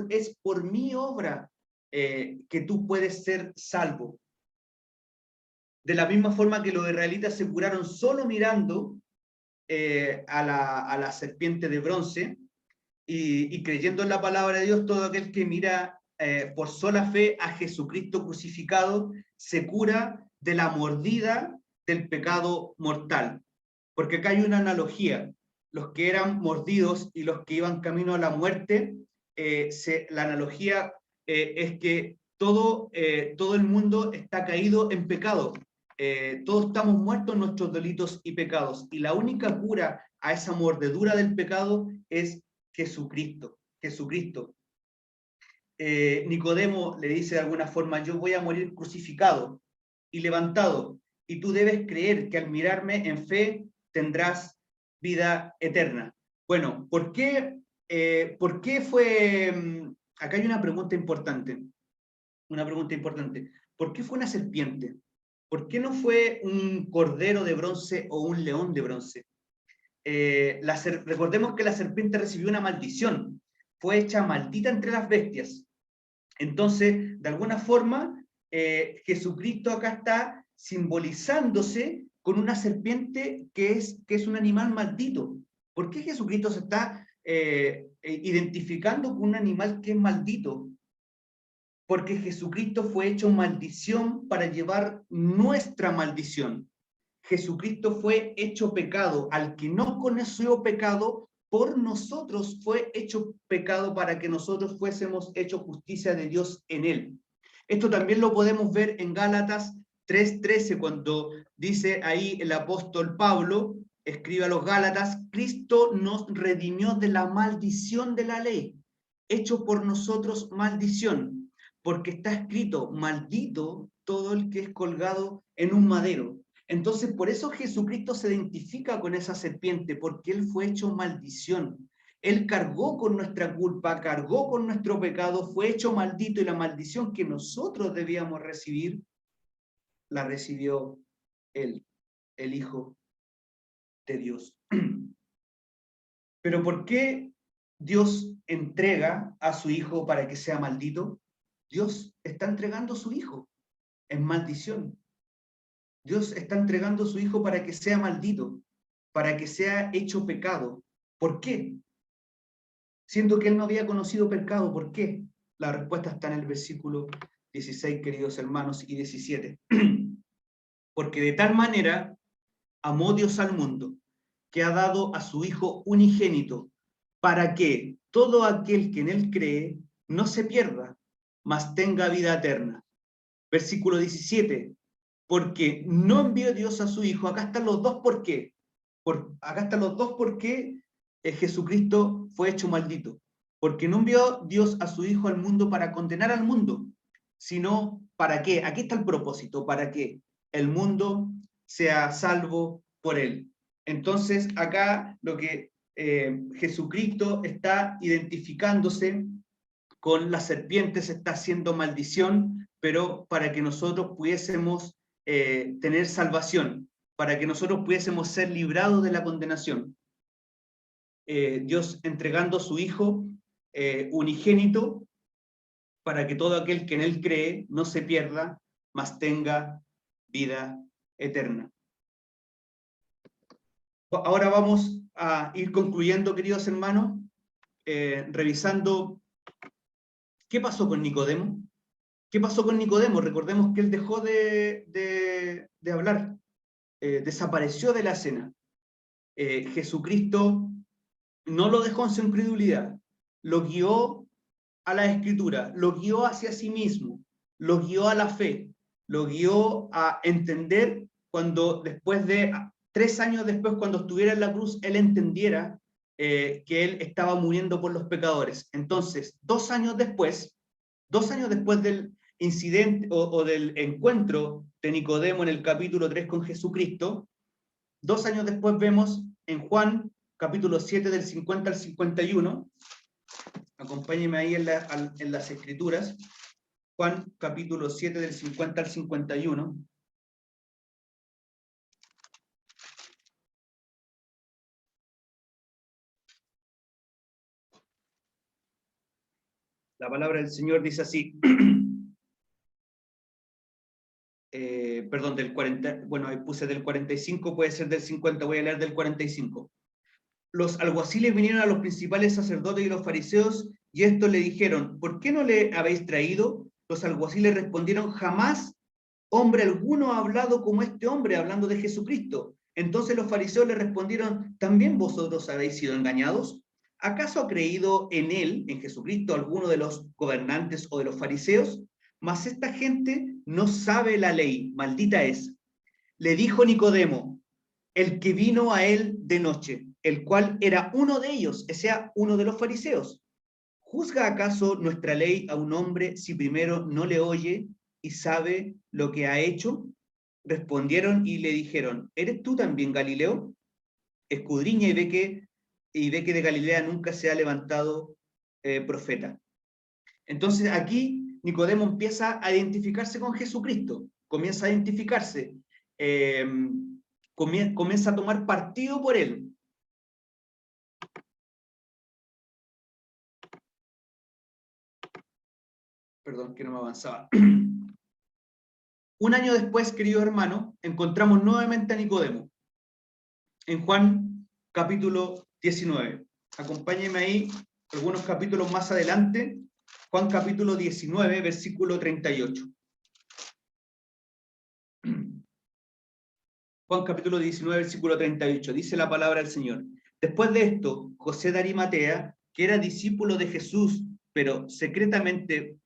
es por mi obra que tú puedes ser salvo. De la misma forma que los israelitas se curaron solo mirando a la serpiente de bronce y creyendo en la palabra de Dios, todo aquel que mira por sola fe a Jesucristo crucificado se cura de la mordida del pecado mortal. Porque acá hay una analogía. Los que eran mordidos y los que iban camino a la muerte, la analogía es que todo el mundo está caído en pecado. Todos estamos muertos en nuestros delitos y pecados. Y la única cura a esa mordedura del pecado es Jesucristo. Nicodemo le dice de alguna forma: yo voy a morir crucificado y levantado, y tú debes creer que al mirarme en fe tendrás vida eterna. Bueno, ¿por qué fue? Acá hay una pregunta importante. ¿Por qué fue una serpiente? ¿Por qué no fue un cordero de bronce o un león de bronce? Recordemos que la serpiente recibió una maldición, fue hecha maldita entre las bestias. Entonces, de alguna forma, Jesucristo acá está simbolizándose con una serpiente que es un animal maldito. ¿Por qué Jesucristo se está identificando con un animal que es maldito? Porque Jesucristo fue hecho maldición para llevar nuestra maldición. Jesucristo fue hecho pecado. Al que no conoció pecado, por nosotros fue hecho pecado para que nosotros fuésemos hecho justicia de Dios en él. Esto también lo podemos ver en Gálatas 3:13, cuando dice ahí el apóstol Pablo, escribe a los Gálatas, Cristo nos redimió de la maldición de la ley, hecho por nosotros maldición, porque está escrito, maldito todo el que es colgado en un madero. Entonces, por eso Jesucristo se identifica con esa serpiente, porque Él fue hecho maldición. Él cargó con nuestra culpa, cargó con nuestro pecado, fue hecho maldito, y la maldición que nosotros debíamos recibir, la recibió Él, el Hijo de Dios. Pero ¿por qué Dios entrega a su Hijo para que sea maldito? Dios está entregando a su Hijo en maldición. Dios está entregando a su Hijo para que sea maldito, para que sea hecho pecado. ¿Por qué? Siendo que Él no había conocido pecado, ¿por qué? La respuesta está en el versículo 16, queridos hermanos, y 17. Porque de tal manera amó Dios al mundo, que ha dado a su Hijo unigénito, para que todo aquel que en Él cree no se pierda, mas tenga vida eterna. Versículo 17. Porque no envió Dios a su Hijo. Acá están los dos por qué. Acá están los dos por qué Jesucristo fue hecho maldito. Porque no envió Dios a su Hijo al mundo para condenar al mundo, sino para qué. Aquí está el propósito, para que el mundo sea salvo por él. Entonces, acá lo que Jesucristo está identificándose con las serpientes, está haciendo maldición, pero para que nosotros pudiésemos tener salvación, para que nosotros pudiésemos ser librados de la condenación. Dios entregando a su Hijo unigénito, para que todo aquel que en Él cree no se pierda, mas tenga vida eterna. Ahora vamos a ir concluyendo, queridos hermanos, revisando qué pasó con Nicodemo. ¿Qué pasó con Nicodemo? Recordemos que él dejó de hablar, desapareció de la escena. Jesucristo no lo dejó en su incredulidad, lo guió a la Escritura, lo guió hacia sí mismo, lo guió a la fe, lo guió a entender cuando después de 3 años después, cuando estuviera en la cruz, él entendiera que él estaba muriendo por los pecadores. Entonces, 2 años después del incidente o del encuentro de Nicodemo en el capítulo 3 con Jesucristo, 2 años después vemos en Juan capítulo 7 del 50 al 51, acompáñenme ahí en las escrituras, Juan capítulo 7 del 50 al 51. La palabra del Señor dice así, perdón, del 40, bueno, ahí puse del 45, puede ser del 50, voy a leer del 45. Los alguaciles vinieron a los principales sacerdotes y los fariseos, y estos le dijeron, ¿por qué no le habéis traído? Los alguaciles respondieron, jamás hombre alguno ha hablado como este hombre, hablando de Jesucristo. Entonces los fariseos le respondieron, ¿también vosotros habéis sido engañados? ¿Acaso ha creído en él, en Jesucristo, alguno de los gobernantes o de los fariseos? Mas esta gente no sabe la ley, maldita es. Le dijo Nicodemo, el que vino a él de noche, el cual era uno de ellos, o sea, uno de los fariseos. ¿Juzga acaso nuestra ley a un hombre si primero no le oye y sabe lo que ha hecho? Respondieron y le dijeron, ¿eres tú también Galileo? Escudriña y ve que de Galilea nunca se ha levantado profeta. Entonces aquí Nicodemo empieza a identificarse con Jesucristo, comienza a identificarse, comienza a tomar partido por él. Perdón, que no me avanzaba. Un año después, querido hermano, encontramos nuevamente a Nicodemo en Juan capítulo 19. Acompáñenme ahí algunos capítulos más adelante, Juan capítulo 19, versículo 38. Juan capítulo 19, versículo 38, dice la palabra del Señor. Después de esto, José de Arimatea, que era discípulo de Jesús, pero secretamente,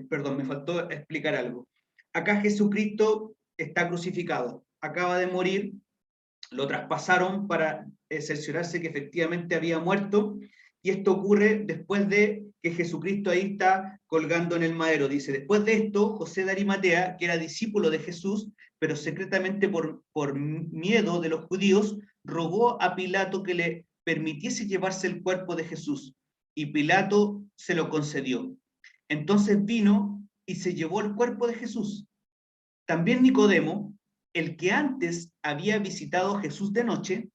perdón, me faltó explicar algo. Acá Jesucristo está crucificado, acaba de morir, lo traspasaron para cerciorarse que efectivamente había muerto, y esto ocurre después de que Jesucristo ahí está colgando en el madero. Dice, después de esto, José de Arimatea, que era discípulo de Jesús, pero secretamente por miedo de los judíos, rogó a Pilato que le permitiese llevarse el cuerpo de Jesús, y Pilato se lo concedió. Entonces vino y se llevó el cuerpo de Jesús. También Nicodemo, el que antes había visitado a Jesús de noche,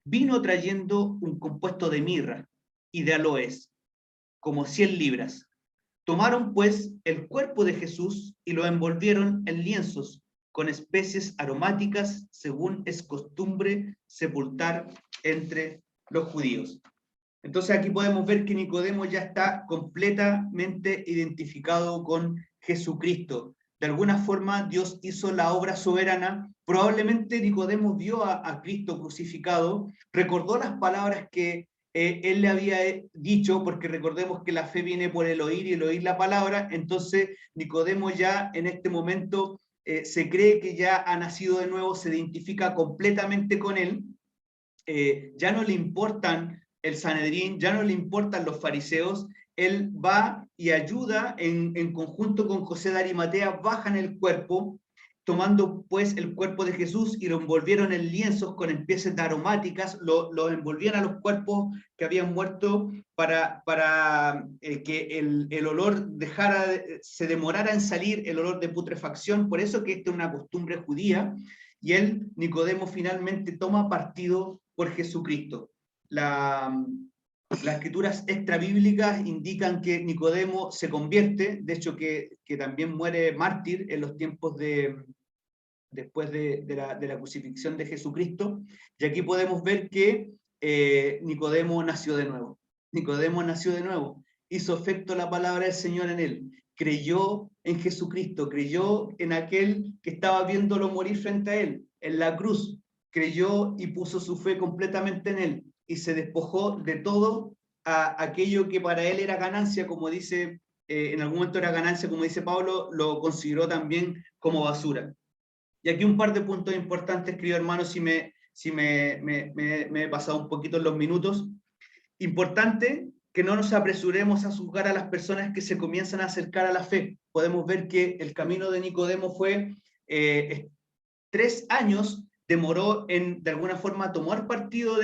vino trayendo un compuesto de mirra y de aloes, como 100 libras. Tomaron pues el cuerpo de Jesús y lo envolvieron en lienzos con especies aromáticas, según es costumbre sepultar entre los judíos. Entonces aquí podemos ver que Nicodemo ya está completamente identificado con Jesucristo. De alguna forma Dios hizo la obra soberana. Probablemente Nicodemo vio a Cristo crucificado, recordó las palabras que él le había dicho, porque recordemos que la fe viene por el oír y el oír la palabra. Entonces Nicodemo ya en este momento se cree que ya ha nacido de nuevo, se identifica completamente con él. Ya no le importan el Sanedrín, ya no le importan los fariseos, él va y ayuda en conjunto con José de Arimatea, bajan el cuerpo, tomando pues el cuerpo de Jesús y lo envolvieron en lienzos con especies de aromáticas, lo envolvían a los cuerpos que habían muerto para que el olor dejara, se demorara en salir el olor de putrefacción. Por eso que esta es una costumbre judía, y él, Nicodemo, finalmente toma partido por Jesucristo. Las escrituras extrabíblicas indican que Nicodemo se convierte, de hecho que también muere mártir en los tiempos después de la crucifixión de Jesucristo, y aquí podemos ver que Nicodemo nació de nuevo. Nicodemo nació de nuevo, hizo efecto la palabra del Señor en él, creyó en Jesucristo, creyó en aquel que estaba viéndolo morir frente a él, en la cruz, creyó y puso su fe completamente en él, y se despojó de todo aquello que para él era ganancia, como dice, en algún momento era ganancia, como dice Pablo, lo consideró también como basura. Y aquí un par de puntos importantes, querido hermano, si me he pasado un poquito en los minutos. Importante que no nos apresuremos a juzgar a las personas que se comienzan a acercar a la fe. Podemos ver que el camino de Nicodemo fue 3 años, demoró en, de alguna forma, tomar partido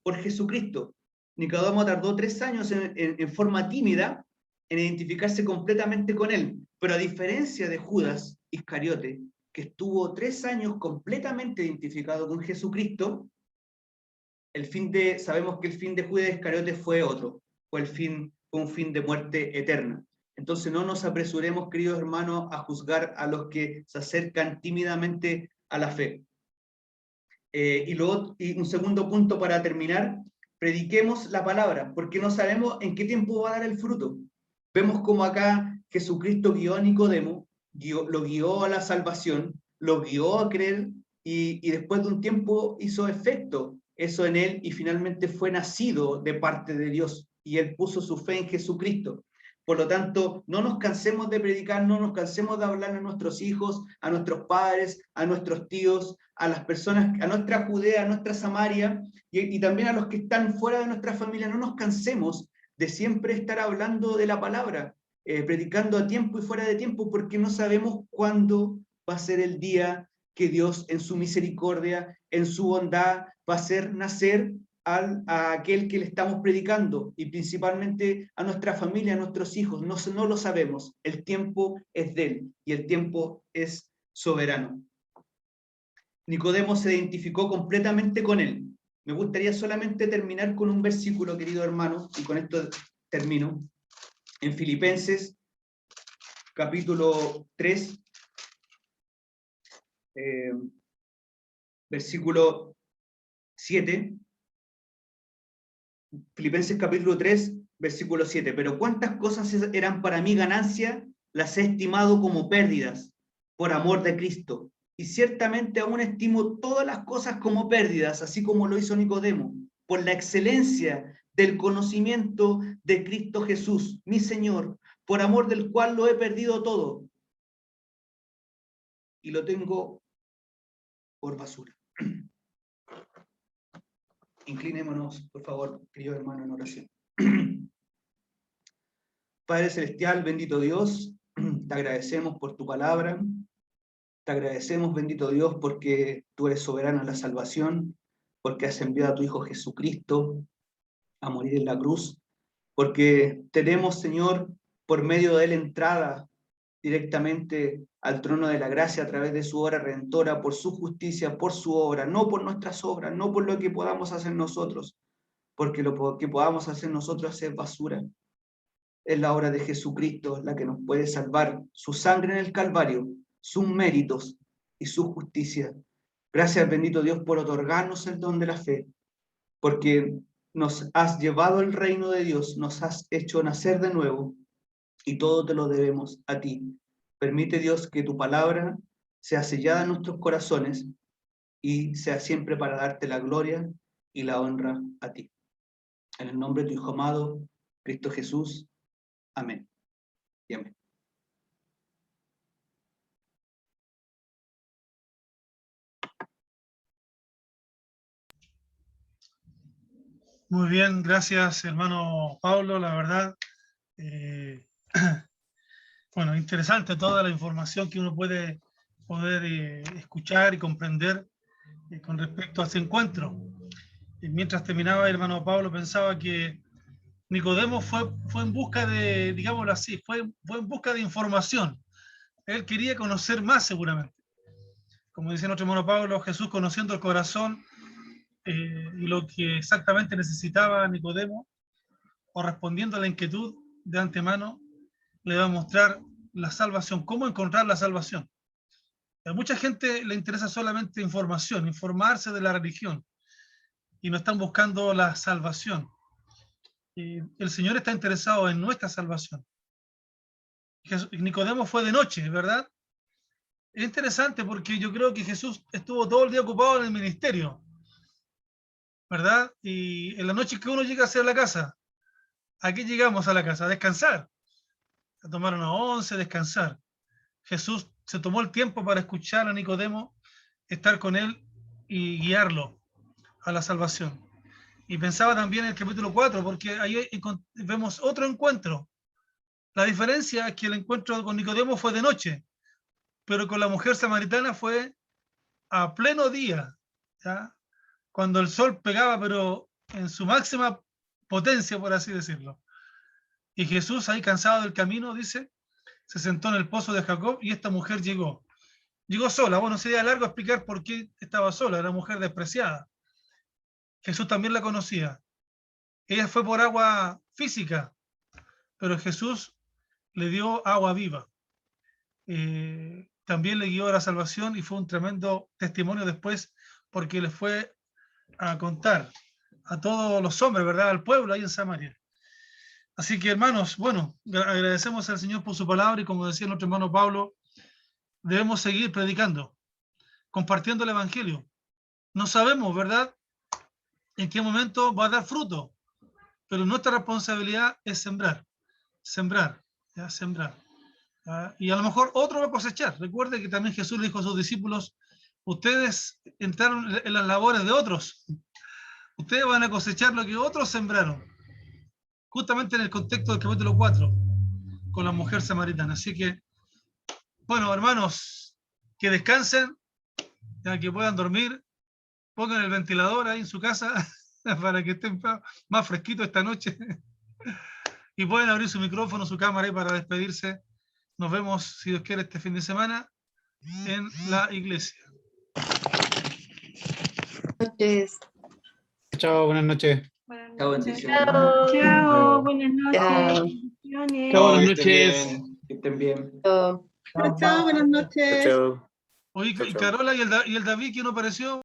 por Jesucristo. Nicodemo tardó 3 años en forma tímida en identificarse completamente con él, pero a diferencia de Judas Iscariote, que estuvo 3 años completamente identificado con Jesucristo, sabemos que el fin de Judas Iscariote fue otro, fue un fin de muerte eterna. Entonces no nos apresuremos, queridos hermanos, a juzgar a los que se acercan tímidamente a la fe. Y un segundo punto para terminar, prediquemos la palabra, porque no sabemos en qué tiempo va a dar el fruto. Vemos como acá Jesucristo guió a Nicodemo, lo guió a la salvación, lo guió a creer, y después de un tiempo hizo efecto eso en él, y finalmente fue nacido de parte de Dios, y él puso su fe en Jesucristo. Por lo tanto, no nos cansemos de predicar, no nos cansemos de hablar a nuestros hijos, a nuestros padres, a nuestros tíos, a las personas, a nuestra Judea, a nuestra Samaria, y también a los que están fuera de nuestra familia. No nos cansemos de siempre estar hablando de la palabra, predicando a tiempo y fuera de tiempo, porque no sabemos cuándo va a ser el día que Dios en su misericordia, en su bondad, va a hacer nacer a aquel que le estamos predicando, y principalmente a nuestra familia, a nuestros hijos. No lo sabemos, el tiempo es de él y el tiempo es soberano. Nicodemo se identificó completamente con él. Me gustaría solamente terminar con un versículo, querido hermano, y con esto termino. En Filipenses, capítulo 3, versículo 7. Filipenses capítulo 3, versículo 7. Pero cuántas cosas eran para mí ganancia, las he estimado como pérdidas por amor de Cristo. Y ciertamente aún estimo todas las cosas como pérdidas, así como lo hizo Nicodemo, por la excelencia del conocimiento de Cristo Jesús, mi Señor, por amor del cual lo he perdido todo. y lo tengo por basura. Inclinémonos, por favor, querido hermano, en oración. Padre Celestial, bendito Dios, te agradecemos por tu palabra, te agradecemos, bendito Dios, porque tú eres soberano en la salvación, porque has enviado a tu Hijo Jesucristo a morir en la cruz, porque tenemos, Señor, por medio de él entrada directamente al trono de la gracia a través de su obra redentora, por su justicia, por su obra, no por nuestras obras, no por lo que podamos hacer nosotros, porque lo que podamos hacer nosotros es basura. Es la obra de Jesucristo la que nos puede salvar, su sangre en el Calvario, sus méritos y su justicia. Gracias, bendito Dios, por otorgarnos el don de la fe, porque nos has llevado al reino de Dios, nos has hecho nacer de nuevo, y todo te lo debemos a ti. Permite, Dios, que tu palabra sea sellada en nuestros corazones y sea siempre para darte la gloria y la honra a ti. En el nombre de tu Hijo amado, Cristo Jesús. Amén. Y amén. Muy bien, gracias hermano Pablo, la verdad, bueno, interesante toda la información que uno puede escuchar y comprender con respecto a ese encuentro. Mientras terminaba, hermano Pablo, pensaba que Nicodemo fue en busca de, digámoslo así, fue en busca de información. Él quería conocer más seguramente. Como dice nuestro hermano Pablo, Jesús conociendo el corazón y lo que exactamente necesitaba Nicodemo, o respondiendo a la inquietud de antemano, le va a mostrar la salvación, cómo encontrar la salvación. A mucha gente le interesa solamente información, informarse de la religión, y no están buscando la salvación. El Señor está interesado en nuestra salvación. Nicodemo fue de noche, ¿verdad? Es interesante porque yo creo que Jesús estuvo todo el día ocupado en el ministerio, ¿verdad? Y en la noche que uno llega a hacer la casa, ¿a qué llegamos a la casa? A descansar, a tomar una once, descansar. Jesús se tomó el tiempo para escuchar a Nicodemo, estar con él y guiarlo a la salvación. Y pensaba también en el capítulo 4, porque ahí vemos otro encuentro. La diferencia es que el encuentro con Nicodemo fue de noche, pero con la mujer samaritana fue a pleno día, ¿ya? Cuando el sol pegaba, pero en su máxima potencia, por así decirlo. Y Jesús, ahí cansado del camino, dice, se sentó en el pozo de Jacob y esta mujer llegó. Llegó sola. Bueno, sería largo explicar por qué estaba sola, era mujer despreciada. Jesús también la conocía. Ella fue por agua física, pero Jesús le dio agua viva. También le guió a la salvación y fue un tremendo testimonio después, porque le fue a contar a todos los hombres, ¿verdad? Al pueblo ahí en Samaria. Así que, hermanos, bueno, agradecemos al Señor por su palabra y como decía nuestro hermano Pablo, debemos seguir predicando, compartiendo el Evangelio. No sabemos, ¿verdad?, en qué momento va a dar fruto, pero nuestra responsabilidad es sembrar, ¿ya? Sembrar. ¿Ya? Y a lo mejor otro va a cosechar. Recuerde que también Jesús le dijo a sus discípulos, ustedes entraron en las labores de otros, ustedes van a cosechar lo que otros sembraron, justamente en el contexto del capítulo 4, con la mujer samaritana. Así que, bueno, hermanos, que descansen, ya que puedan dormir, pongan el ventilador ahí en su casa para que estén más fresquitos esta noche y pueden abrir su micrófono, su cámara ahí para despedirse. Nos vemos, si Dios quiere, este fin de semana en la iglesia. Noches. Chao, buenas noches. Chao, bendiciones. Chao, buenas noches. Chao, buenas Que noches. estén bien. Chao. Chao, buenas noches. Chao. Oye, Chao, chao. Carola y el David, que no apareció.